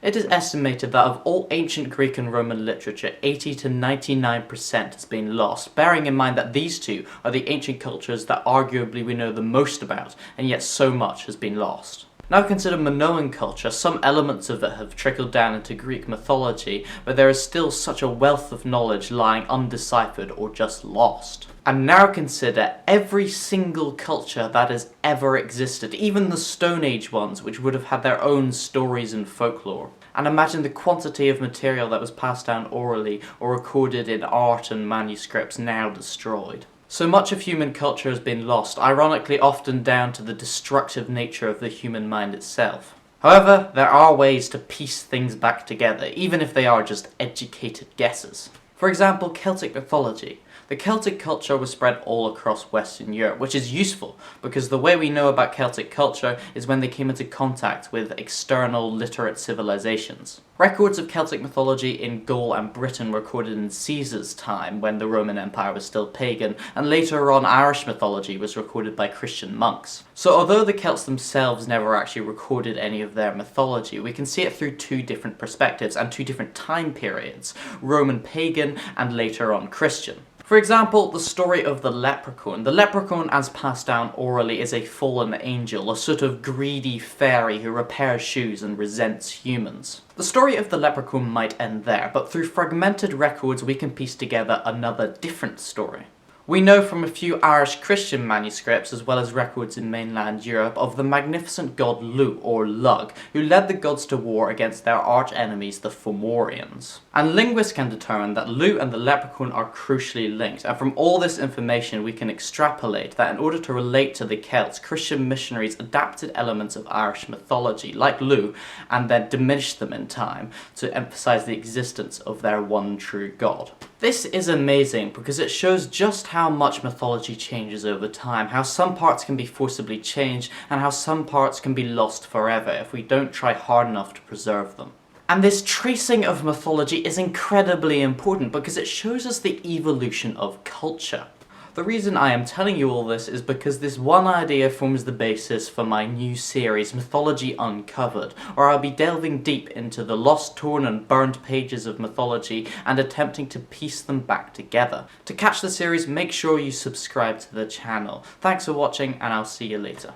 It is estimated that of all ancient Greek and Roman literature, 80 to 99% has been lost, bearing in mind that these two are the ancient cultures that arguably we know the most about, and yet so much has been lost. Now consider Minoan culture. Some elements of it have trickled down into Greek mythology, but there is still such a wealth of knowledge lying undeciphered or just lost. And now consider every single culture that has ever existed, even the Stone Age ones, which would have had their own stories and folklore. And imagine the quantity of material that was passed down orally or recorded in art and manuscripts now destroyed. So much of human culture has been lost, ironically often down to the destructive nature of the human mind itself. However, there are ways to piece things back together, even if they are just educated guesses. For example, Celtic mythology. The Celtic culture was spread all across Western Europe, which is useful because the way we know about Celtic culture is when they came into contact with external literate civilizations. Records of Celtic mythology in Gaul and Britain were recorded in Caesar's time, when the Roman Empire was still pagan, and later on Irish mythology was recorded by Christian monks. So although the Celts themselves never actually recorded any of their mythology, we can see it through two different perspectives and two different time periods: Roman pagan and later on Christian. For example, the story of the leprechaun. The leprechaun, as passed down orally, is a fallen angel, a sort of greedy fairy who repairs shoes and resents humans. The story of the leprechaun might end there, but through fragmented records we can piece together another different story. We know from a few Irish Christian manuscripts, as well as records in mainland Europe, of the magnificent god Lu, or Lugh, who led the gods to war against their arch-enemies, the Fomorians. And linguists can determine that Lu and the leprechaun are crucially linked, and from all this information we can extrapolate that in order to relate to the Celts, Christian missionaries adapted elements of Irish mythology, like Lu, and then diminished them in time to emphasize the existence of their one true god. This is amazing because it shows just how much mythology changes over time, how some parts can be forcibly changed, and how some parts can be lost forever if we don't try hard enough to preserve them. And this tracing of mythology is incredibly important because it shows us the evolution of culture. The reason I am telling you all this is because this one idea forms the basis for my new series, Mythology Uncovered, where I'll be delving deep into the lost, torn and burned pages of mythology and attempting to piece them back together. To catch the series, make sure you subscribe to the channel. Thanks for watching, and I'll see you later.